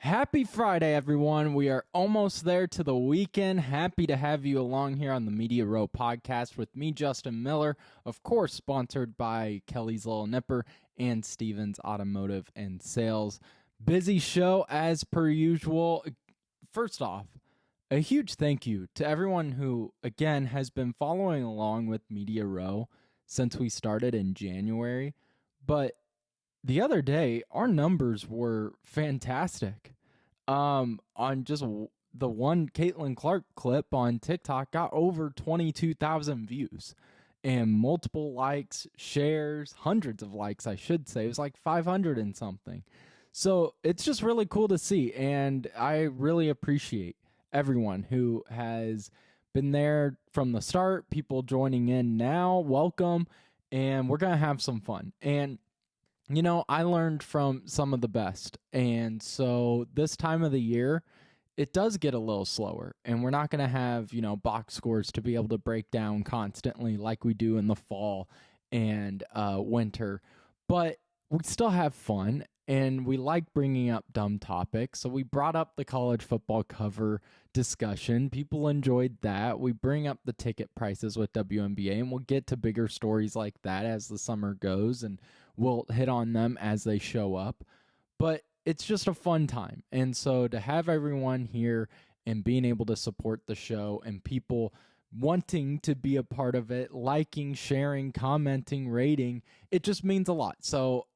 Happy Friday, everyone. We are almost there to the weekend. Happy to have you along here on the Media Row podcast with me, Justin Miller. Of course, sponsored by Kelly's Little Nipper and Stevens Automotive and Sales. Busy show as per usual. First off, a huge thank you to everyone who, again, has been following along with Media Row since we started in January. But the other day, our numbers were fantastic. On just the one Caitlin Clark clip on TikTok got over 22,000 views and multiple likes, shares, hundreds of likes, I should say. It was like 500 and something. So it's just really cool to see. And I really appreciate everyone who has been there from the start, people joining in now. Welcome. And we're going to have some fun. And you know, I learned from some of the best. And so this time of the year, it does get a little slower. And we're not going to have, box scores to be able to break down constantly like we do in the fall and winter. But we still have fun. And we like bringing up dumb topics. So we brought up the college football cover discussion. People enjoyed that. We bring up the ticket prices with WNBA, and we'll get to bigger stories like that as the summer goes, and we'll hit on them as they show up. But it's just a fun time. And so to have everyone here and being able to support the show and people wanting to be a part of it, liking, sharing, commenting, rating, it just means a lot. So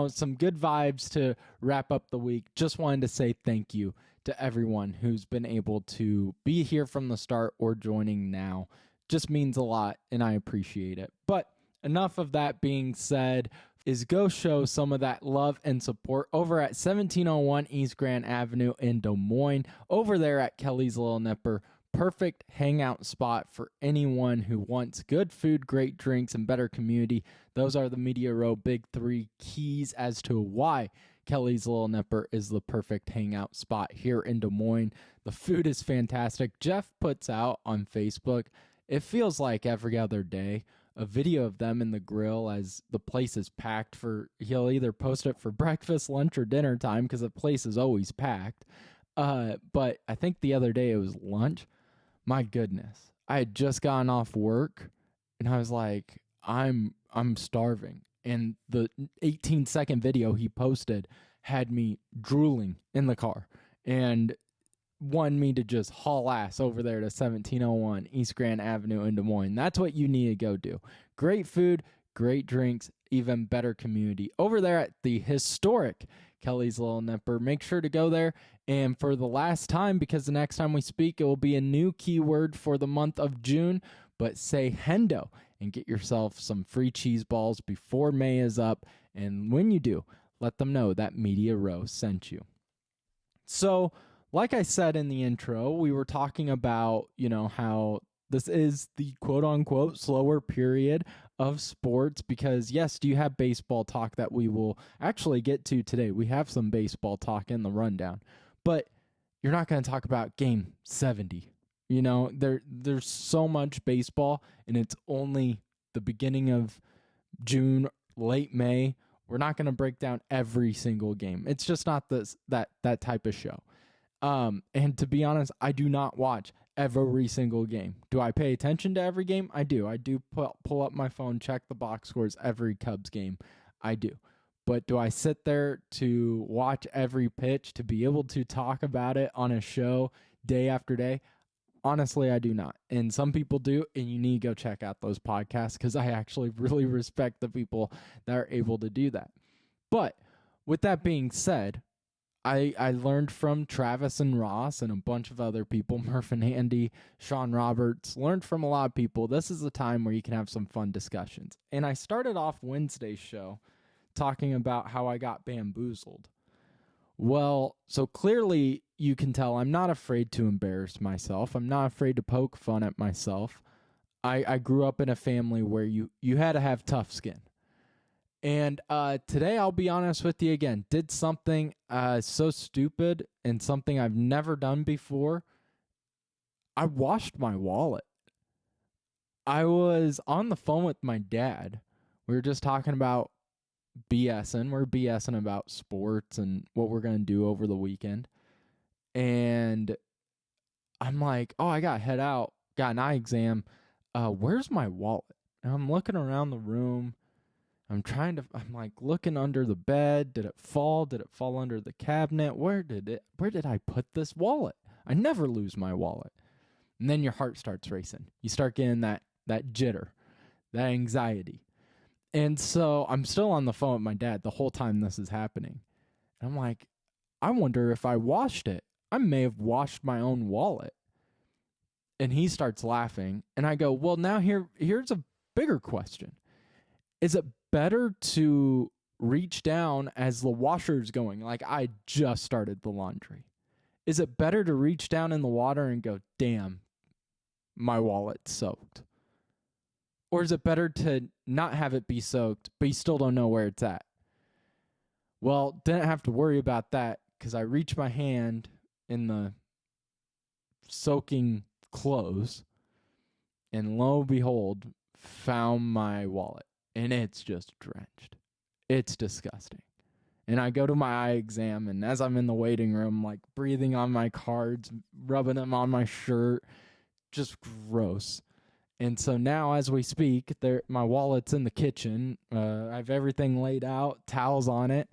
some good vibes to wrap up the week. Just wanted to say thank you to everyone who's been able to be here from the start or joining now. Just means a lot, and I appreciate it. But enough of that being said, is go show some of that love and support over at 1701 East Grand Avenue in Des Moines, over there at Kelly's Little Nipper. Perfect hangout spot for anyone who wants good food, great drinks, and better community. Those are the Media Row big three keys as to why Kelly's Little Nipper is the perfect hangout spot here in Des Moines. The food is fantastic. Jeff puts out on Facebook, it feels like every other day, a video of them in the grill as the place is packed he'll either post it for breakfast, lunch, or dinner time because the place is always packed. But I think the other day it was lunch. My goodness, I had just gotten off work and I was like, I'm starving. And the 18-second video he posted had me drooling in the car and wanted me to just haul ass over there to 1701 East Grand Avenue in Des Moines. That's what you need to go do. Great food, great drinks, even better community over there at the historic Kelly's Little Nipper. Make sure to go there. And for the last time, because the next time we speak, it will be a new keyword for the month of June, but say Hendo and get yourself some free cheese balls before May is up. And when you do, let them know that Media Row sent you. So, like I said in the intro, we were talking about, how this is the quote-unquote slower period of sports because, yes, do you have baseball talk that we will actually get to today? We have some baseball talk in the rundown, but you're not going to talk about Game 70. There's so much baseball, and it's only the beginning of June, late May. We're not going to break down every single game. It's just not that type of show. And to be honest, I do not watch every single game. Do I pay attention to every game? I do. I do pull up my phone, check the box scores every Cubs game. I do. But do I sit there to watch every pitch, to be able to talk about it on a show day after day? Honestly, I do not. And some people do, and you need to go check out those podcasts because I actually really respect the people that are able to do that. But with that being said, I learned from Travis and Ross and a bunch of other people, Murph and Andy, Sean Roberts, learned from a lot of people. This is a time where you can have some fun discussions. And I started off Wednesday's show talking about how I got bamboozled. Well, so clearly you can tell I'm not afraid to embarrass myself. I'm not afraid to poke fun at myself. I grew up in a family where you had to have tough skin. And today, I'll be honest with you again, did something so stupid and something I've never done before. I washed my wallet. I was on the phone with my dad. We were just talking about BSing. We're BSing about sports and what we're going to do over the weekend. And I'm like, oh, I got to head out. Got an eye exam. Where's my wallet? And I'm looking around the room. I'm like looking under the bed. Did it fall? Did it fall under the cabinet? Where did I put this wallet? I never lose my wallet. And then your heart starts racing. You start getting that jitter, that anxiety. And so I'm still on the phone with my dad the whole time this is happening. And I'm like, I wonder if I washed it. I may have washed my own wallet. And he starts laughing. And I go, well, now here's a bigger question. Is it better to reach down as the washer's going? Like I just started the laundry. Is it better to reach down in the water and go, damn, my wallet's soaked? Or is it better to not have it be soaked, but you still don't know where it's at? Well, didn't have to worry about that because I reached my hand in the soaking clothes and lo and behold, found my wallet. And it's just drenched. It's disgusting. And I go to my eye exam, and as I'm in the waiting room, like breathing on my cards, rubbing them on my shirt, just gross. And so now as we speak, my wallet's in the kitchen. I have everything laid out, towels on it.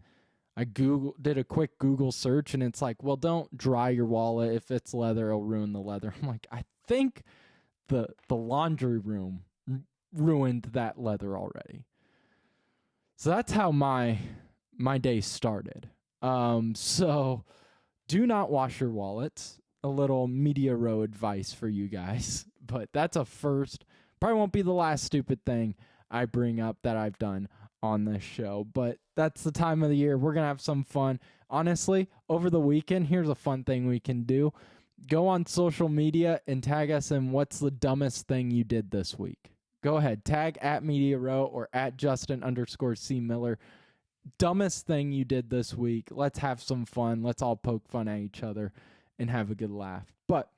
I did a quick Google search, and it's like, well, don't dry your wallet. If it's leather, it'll ruin the leather. I'm like, I think the laundry room ruined that leather already. So that's how my day started. So do not wash your wallets. A little Media Row advice for you guys. But that's a first. Probably won't be the last stupid thing I bring up that I've done on this show. But that's the time of the year. We're going to have some fun. Honestly, over the weekend, here's a fun thing we can do. Go on social media and tag us in what's the dumbest thing you did this week. Go ahead. Tag at Media Row or at Justin_C Miller. Dumbest thing you did this week. Let's have some fun. Let's all poke fun at each other and have a good laugh. But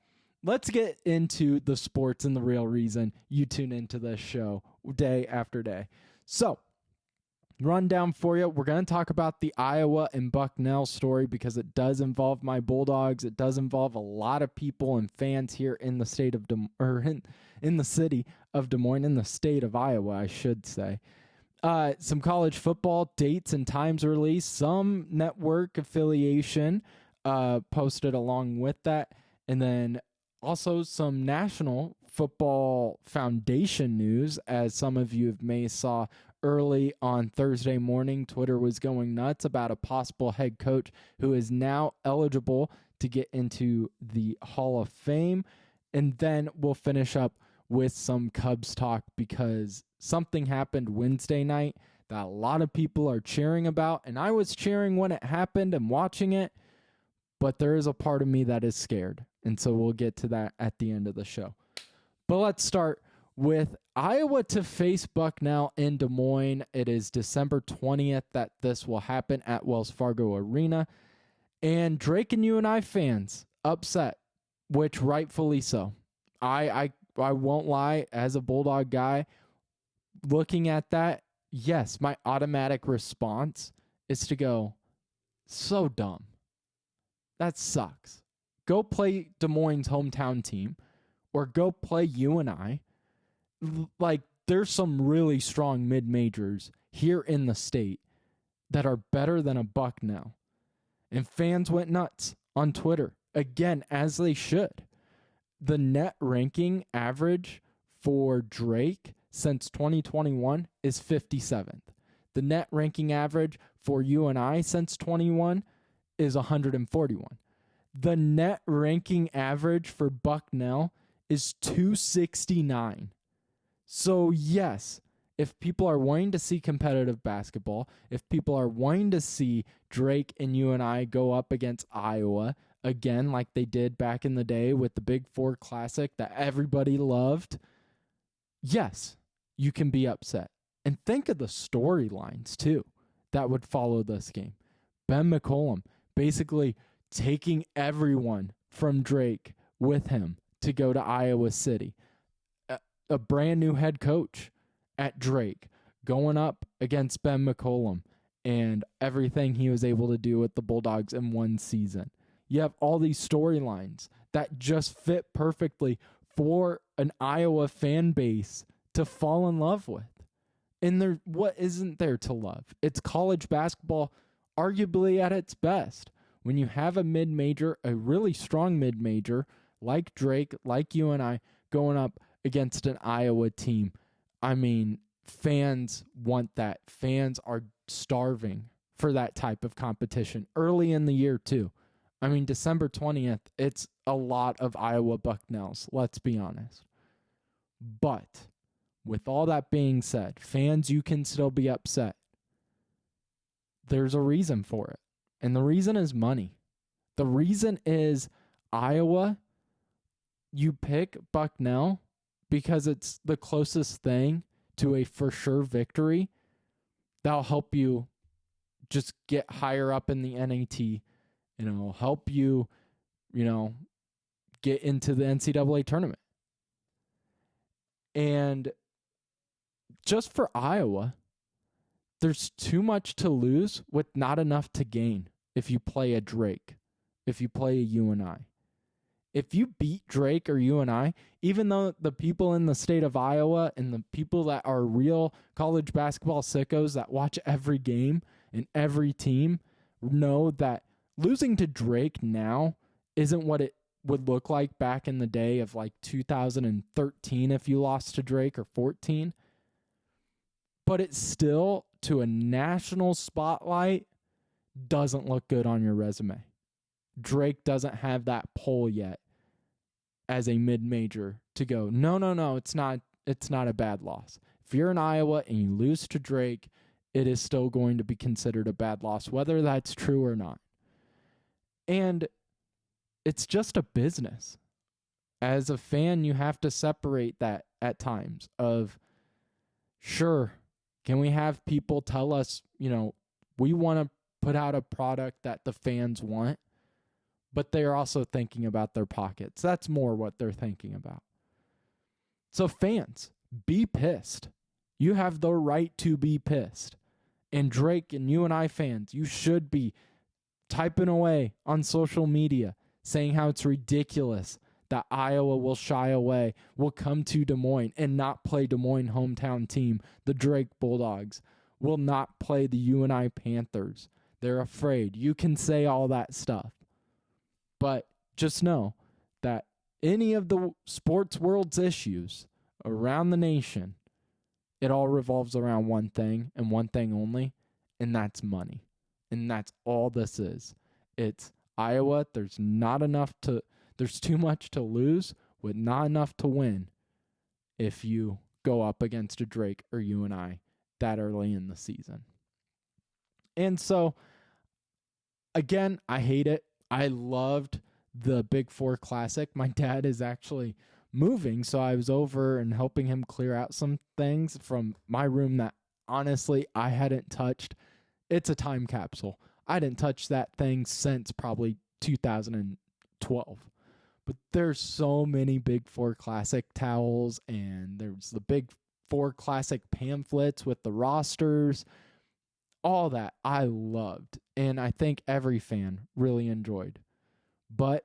let's get into the sports and the real reason you tune into this show day after day. So, rundown for you. We're going to talk about the Iowa and Bucknell story because it does involve my Bulldogs. It does involve a lot of people and fans here in the state of in the city of Des Moines, in the state of Iowa, I should say. Some college football dates and times released, some network affiliation posted along with that, and then also some National Football Foundation news, as some of you may saw early on Thursday morning. Twitter was going nuts about a possible head coach who is now eligible to get into the Hall of Fame. And then we'll finish up with some Cubs talk because something happened Wednesday night that a lot of people are cheering about. And I was cheering when it happened and watching it, but there is a part of me that is scared. And so we'll get to that at the end of the show. But let's start with Iowa to face Bucknell in Des Moines. It is December 20th that this will happen at Wells Fargo Arena. And Drake and UNI fans upset, which rightfully so. I won't lie, as a Bulldog guy, looking at that, yes, my automatic response is to go, so dumb. That sucks. Go play Des Moines' hometown team or go play UNI. Like, there's some really strong mid-majors here in the state that are better than a Bucknell. And fans went nuts on Twitter, again, as they should. The net ranking average for Drake since 2021 is 57th. The net ranking average for UNI since 21 is 141. The net ranking average for Bucknell is 269. So yes, if people are wanting to see competitive basketball, if people are wanting to see Drake and UNI go up against Iowa, again, like they did back in the day with the Big Four Classic that everybody loved, yes, you can be upset. And think of the storylines, too, that would follow this game. Ben McCollum basically taking everyone from Drake with him to go to Iowa City. A brand new head coach at Drake going up against Ben McCollum and everything he was able to do with the Bulldogs in one season. You have all these storylines that just fit perfectly for an Iowa fan base to fall in love with. And what isn't there to love? It's college basketball, arguably at its best. When you have a mid-major, a really strong mid-major, like Drake, like UNI, going up against an Iowa team, I mean, fans want that. Fans are starving for that type of competition early in the year, too. I mean, December 20th, it's a lot of Iowa Bucknells, let's be honest. But with all that being said, fans, you can still be upset. There's a reason for it. And the reason is money. The reason is Iowa, you pick Bucknell because it's the closest thing to a for sure victory that'll help you just get higher up in the NAT, and it'll help you, get into the NCAA tournament. And just for Iowa, there's too much to lose with not enough to gain if you play a Drake, if you play a UNI. If you beat Drake or UNI, even though the people in the state of Iowa and the people that are real college basketball sickos that watch every game and every team know that losing to Drake now isn't what it would look like back in the day of like 2013 if you lost to Drake, or 14. But it still, to a national spotlight, doesn't look good on your resume. Drake doesn't have that pull yet as a mid-major to go, no, it's not a bad loss. If you're in Iowa and you lose to Drake, it is still going to be considered a bad loss, whether that's true or not. And it's just a business. As a fan, you have to separate that at times of, sure, can we have people tell us, we want to put out a product that the fans want, but they're also thinking about their pockets. That's more what they're thinking about. So fans, be pissed. You have the right to be pissed. And Drake and UNI fans, you should be typing away on social media saying how it's ridiculous that Iowa will shy away, will come to Des Moines and not play Des Moines hometown team. The Drake Bulldogs will not play the UNI Panthers. They're afraid. You can say all that stuff. But just know that any of the sports world's issues around the nation, it all revolves around one thing and one thing only, and that's money. And that's all this is. It's Iowa, there's too much to lose with not enough to win if you go up against a Drake or UNI that early in the season. And so, again, I hate it. I loved the Big Four Classic. My dad is actually moving, so I was over and helping him clear out some things from my room that, honestly, I hadn't touched. It's a time capsule. I didn't touch that thing since probably 2012. But there's so many Big Four Classic towels, and there's the Big Four Classic pamphlets with the rosters. All that I loved, and I think every fan really enjoyed. But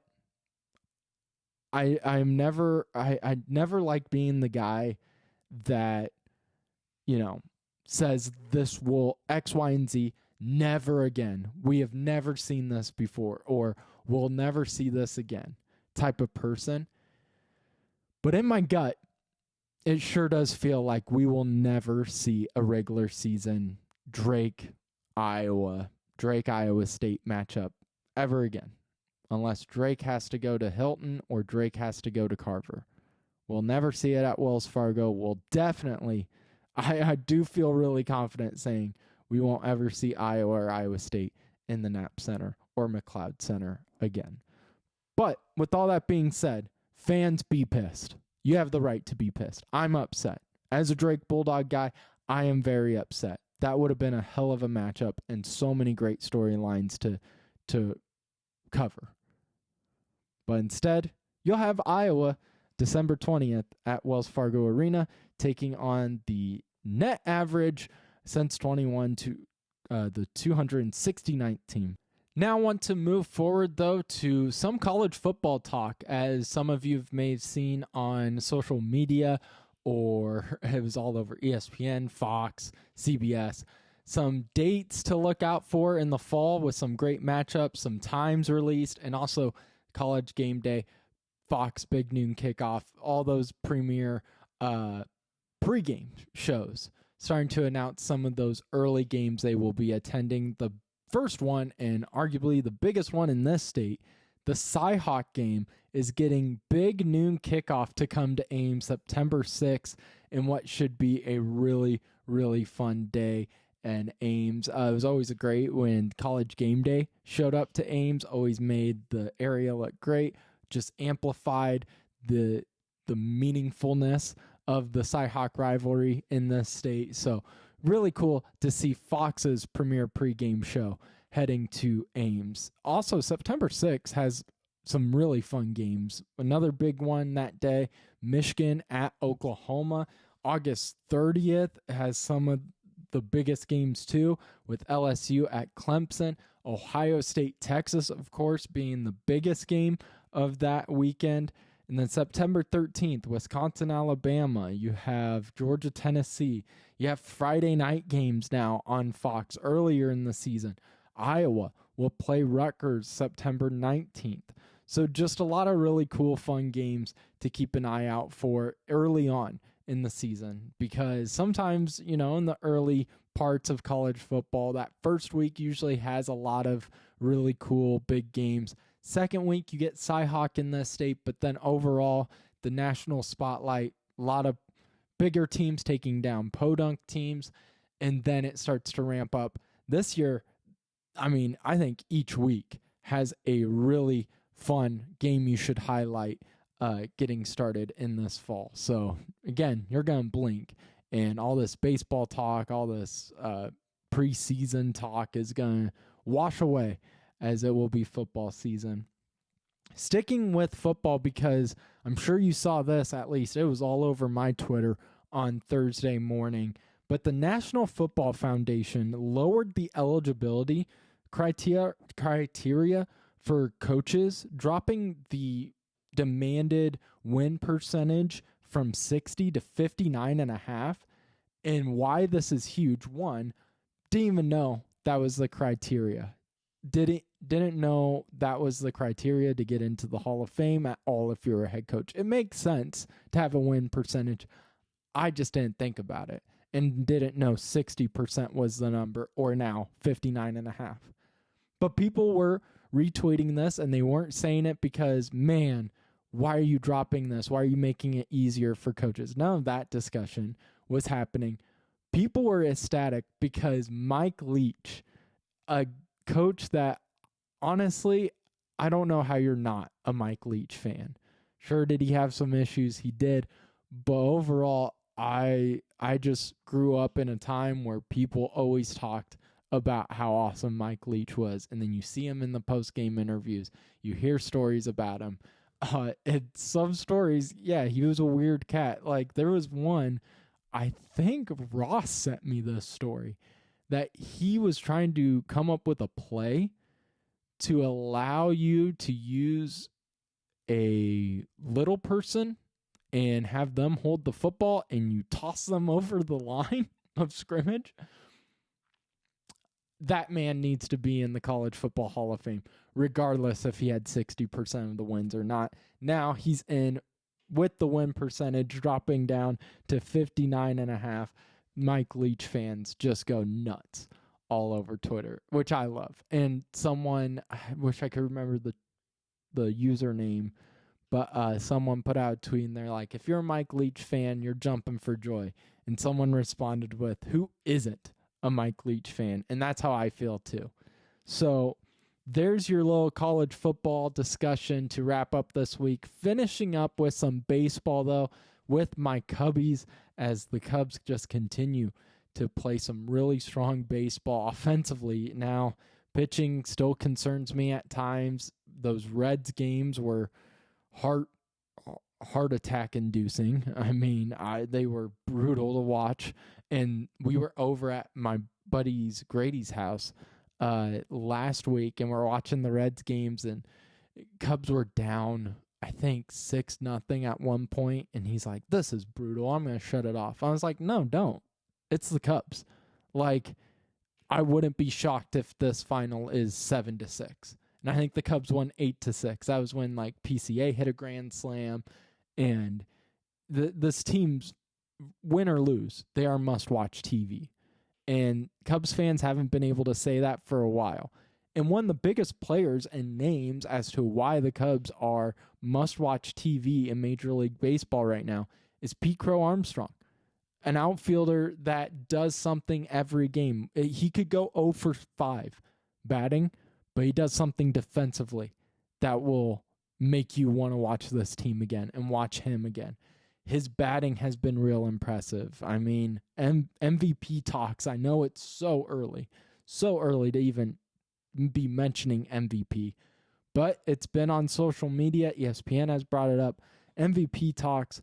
I never like being the guy that, says this will X, Y, and Z. Never again. We have never seen this before, or we'll never see this again type of person. But in my gut, it sure does feel like we will never see a regular season Drake Iowa State matchup ever again, unless Drake has to go to Hilton or Drake has to go to Carver. We'll never see it at Wells Fargo. We'll definitely, I do feel really confident saying we won't ever see Iowa or Iowa State in the Knapp Center or McLeod Center again. But with all that being said, fans, be pissed. You have the right to be pissed. I'm upset. As a Drake Bulldog guy, I am very upset. That would have been a hell of a matchup and so many great storylines to cover. But instead, you'll have Iowa December 20th at Wells Fargo Arena taking on the net average since 21 to the 269th team. Now I want to move forward, though, to some college football talk, as some of you may have seen on social media, or it was all over ESPN, Fox, CBS. Some dates to look out for in the fall with some great matchups, some times released, and also College Game Day, Fox Big Noon Kickoff, all those premier pregame shows starting to announce some of those early games they will be attending. The first one, and arguably the biggest one in this state, the Cy-Hawk game, is getting Big Noon Kickoff to come to Ames September 6th in what should be a really, really fun day. And Ames, it was always great when College Game Day showed up to Ames, always made the area look great, just amplified the meaningfulness of the Cy-Hawk rivalry in this state. So really cool to see Fox's premier pregame show heading to Ames. Also, September 6th has some really fun games. Another big one that day, Michigan at Oklahoma. August 30th has some of the biggest games too, with LSU at Clemson. Ohio State, Texas, of course, being the biggest game of that weekend. And then September 13th, Wisconsin, Alabama. You have Georgia, Tennessee. You have Friday night games now on Fox earlier in the season. Iowa will play Rutgers September 19th. So just a lot of really cool, fun games to keep an eye out for early on in the season, because sometimes, in the early parts of college football, that first week usually has a lot of really cool big games. Second week, you get Cy-Hawk in this state, but then overall, the national spotlight, a lot of bigger teams taking down podunk teams, and then it starts to ramp up. This year, I think each week has a really fun game you should highlight getting started in this fall. So again, you're going to blink, and all this baseball talk, all this preseason talk is going to wash away as it will be football season. Sticking with football, because I'm sure you saw this, at least it was all over my Twitter on Thursday morning, but the National Football Foundation lowered the eligibility criteria for coaches, dropping the demanded win percentage from 60 to 59.5. And why this is huge: one, didn't even know that was the criteria. Didn't know that was the criteria to get into the Hall of Fame at all if you're a head coach. It makes sense to have a win percentage. I just didn't think about it and didn't know 60% was the number, or now 59.5. But people were retweeting this, and they weren't saying it because, man, why are you dropping this? Why are you making it easier for coaches? None of that discussion was happening. People were ecstatic because Mike Leach, a coach that, honestly, I don't know how you're not a Mike Leach fan. Sure, did he have some issues? He did. But overall, I just grew up in a time where people always talked about how awesome Mike Leach was. And then you see him in the post-game interviews. You hear stories about him. And some stories, yeah, he was a weird cat. Like, there was one, I think Ross sent me this story, that he was trying to come up with a play to allow you to use a little person and have them hold the football and you toss them over the line of scrimmage. That man needs to be in the College Football Hall of Fame, regardless if he had 60% of the wins or not. Now he's in with the win percentage dropping down to 59.5. Mike Leach fans just go nuts all over Twitter, which I love. And someone, I wish I could remember the username, but someone put out a tweet and they're like, if you're a Mike Leach fan, you're jumping for joy. And someone responded with, who isn't a Mike Leach fan? And that's how I feel too. So there's your little college football discussion to wrap up this week. Finishing up with some baseball, though, with my Cubbies, as the Cubs just continue to play some really strong baseball offensively. Now, pitching still concerns me at times. Those Reds games were heart attack inducing. I mean, they were brutal to watch, and we were over at my buddy's Grady's house last week, and we're watching the Reds games, and Cubs were down, I think 6-0 at one point, and he's like, "This is brutal. I'm gonna shut it off." I was like, "No, don't. It's the Cubs." Like, I wouldn't be shocked if this final is 7-6. And I think the Cubs won 8-6. That was when like PCA hit a grand slam, and this team's win or lose, they are must-watch TV. And Cubs fans haven't been able to say that for a while. And one of the biggest players and names as to why the Cubs are must-watch TV in Major League Baseball right now is Pete Crow Armstrong, an outfielder that does something every game. He could go 0 for 5 batting, but he does something defensively that will make you want to watch this team again and watch him again. His batting has been real impressive. I mean, MVP talks, I know it's so early to even be mentioning MVP, but it's been on social media. ESPN has brought it up. MVP talks,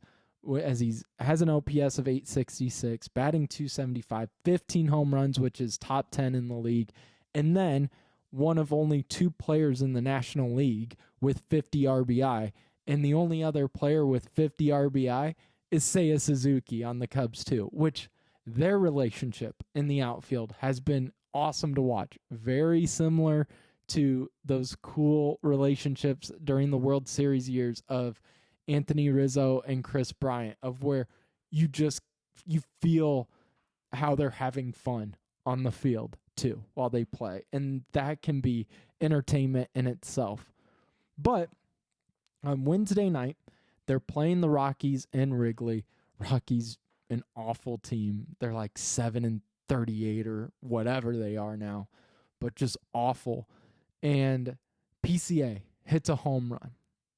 as he has an OPS of 866, batting 275, 15 home runs, which is top 10 in the league, and then one of only 2 players in the National League with 50 RBI, and the only other player with 50 RBI is Seiya Suzuki on the Cubs too, which their relationship in the outfield has been awesome to watch. Very similar to those cool relationships during the World Series years of Anthony Rizzo and Chris Bryant, of where you feel how they're having fun on the field too while they play. And that can be entertainment in itself. But on Wednesday night, they're playing the Rockies in Wrigley. Rockies, an awful team. They're like 7-38 or whatever they are now, but just awful. And PCA hits a home run.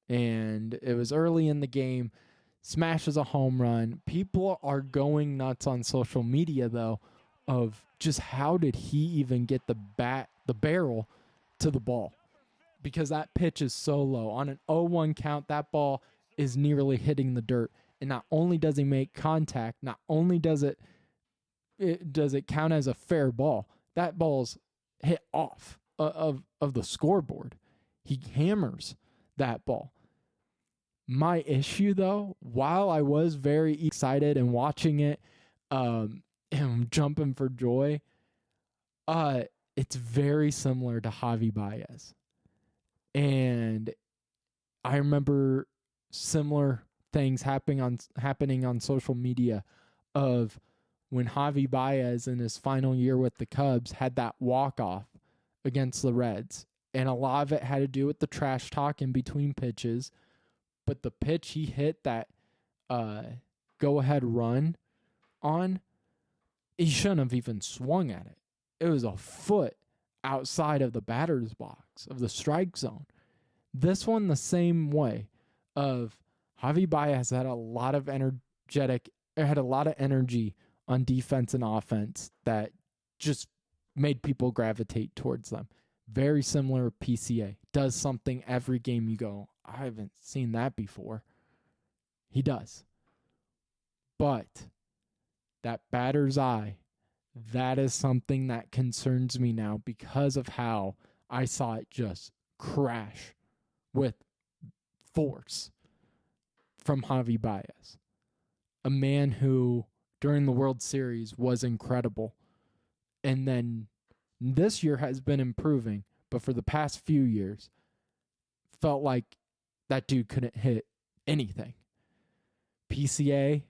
And it was early in the game, smashes a home run. People are going nuts on social media, though, of just how did he even get the barrel to the ball? Because that pitch is so low. On an 0-1 count, that ball is nearly hitting the dirt. And not only does he make contact, not only does it count as a fair ball, that ball's hit off of the scoreboard. He hammers that ball. My issue, though, while I was very excited and watching it and jumping for joy, it's very similar to Javi Baez. And I remember similar things happening on social media of when Javi Baez in his final year with the Cubs had that walk-off against the Reds. And a lot of it had to do with the trash talk in between pitches. But the pitch he hit that go-ahead run on, he shouldn't have even swung at it. It was a foot outside of the batter's box, of the strike zone. This one the same way of Javi Baez had a lot of energy on defense and offense that just made people gravitate towards them. Very similar PCA. Does something every game you go, I haven't seen that before. He does. But that batter's eye, that is something that concerns me now because of how I saw it just crash with force from Javi Baez. A man who, during the World Series, was incredible. And then this year has been improving, but for the past few years, felt like that dude couldn't hit anything. PCA,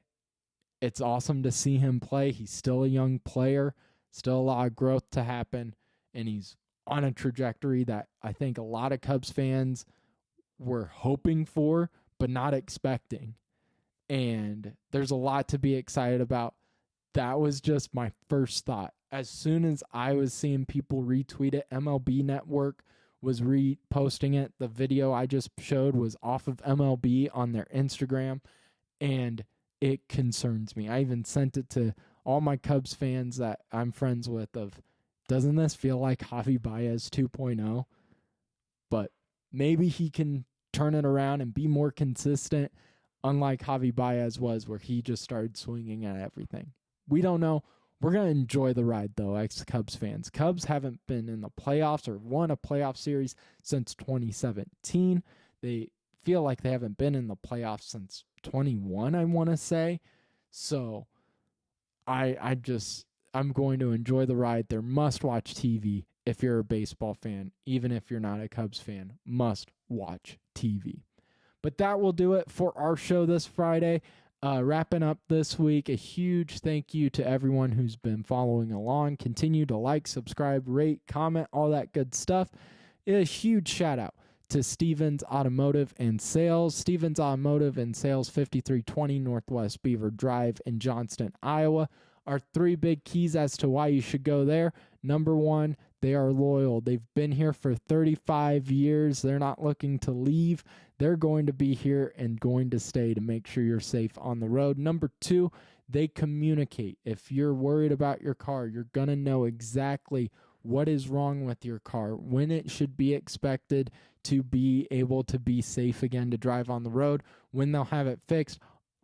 it's awesome to see him play. He's still a young player, still a lot of growth to happen, and he's on a trajectory that I think a lot of Cubs fans were hoping for, but not expecting. And there's a lot to be excited about. That was just my first thought. As soon as I was seeing people retweet it, MLB Network was reposting it. The video I just showed was off of MLB on their Instagram, and it concerns me. I even sent it to all my Cubs fans that I'm friends with of, doesn't this feel like Javi Baez 2.0? But maybe he can turn it around and be more consistent, unlike Javi Baez was, where he just started swinging at everything. We don't know. We're going to enjoy the ride, though, ex-Cubs fans. Cubs haven't been in the playoffs or won a playoff series since 2017. They feel like they haven't been in the playoffs since 21, I want to say. So I'm going to enjoy the ride. They're must-watch TV if you're a baseball fan, even if you're not a Cubs fan. Must-watch TV. But that will do it for our show this Friday. Wrapping up this week, a huge thank you to everyone who's been following along. Continue to like, subscribe, rate, comment, all that good stuff. A huge shout out to Stevens Automotive and Sales. Stevens Automotive and Sales, 5320 Northwest Beaver Drive in Johnston, Iowa. Our 3 big keys as to why you should go there. Number 1, they are loyal. They've been here for 35 years. They're not looking to leave. They're going to be here and going to stay to make sure you're safe on the road. Number 2, they communicate. If you're worried about your car, you're going to know exactly what is wrong with your car, when it should be expected to be able to be safe again to drive on the road, when they'll have it fixed,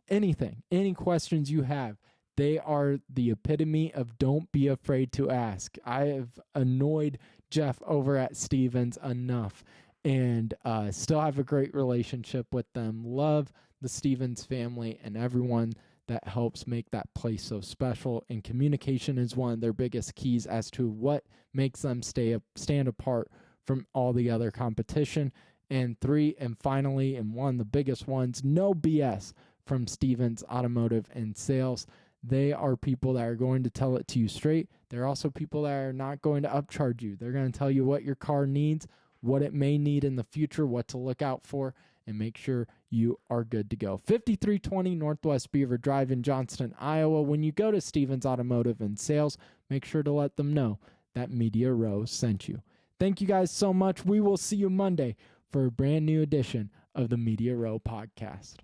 anything, any questions you have. They are the epitome of don't be afraid to ask. I have annoyed Jeff over at Stevens enough and still have a great relationship with them. Love the Stevens family and everyone that helps make that place so special. And communication is one of their biggest keys as to what makes them stand apart from all the other competition. And 3, and finally, and one of the biggest ones, no BS from Stevens Automotive and Sales. They are people that are going to tell it to you straight. They're also people that are not going to upcharge you. They're going to tell you what your car needs, what it may need in the future, what to look out for, and make sure you are good to go. 5320 Northwest Beaver Drive in Johnston, Iowa. When you go to Stevens Automotive and Sales, make sure to let them know that Media Row sent you. Thank you guys so much. We will see you Monday for a brand new edition of the Media Row podcast.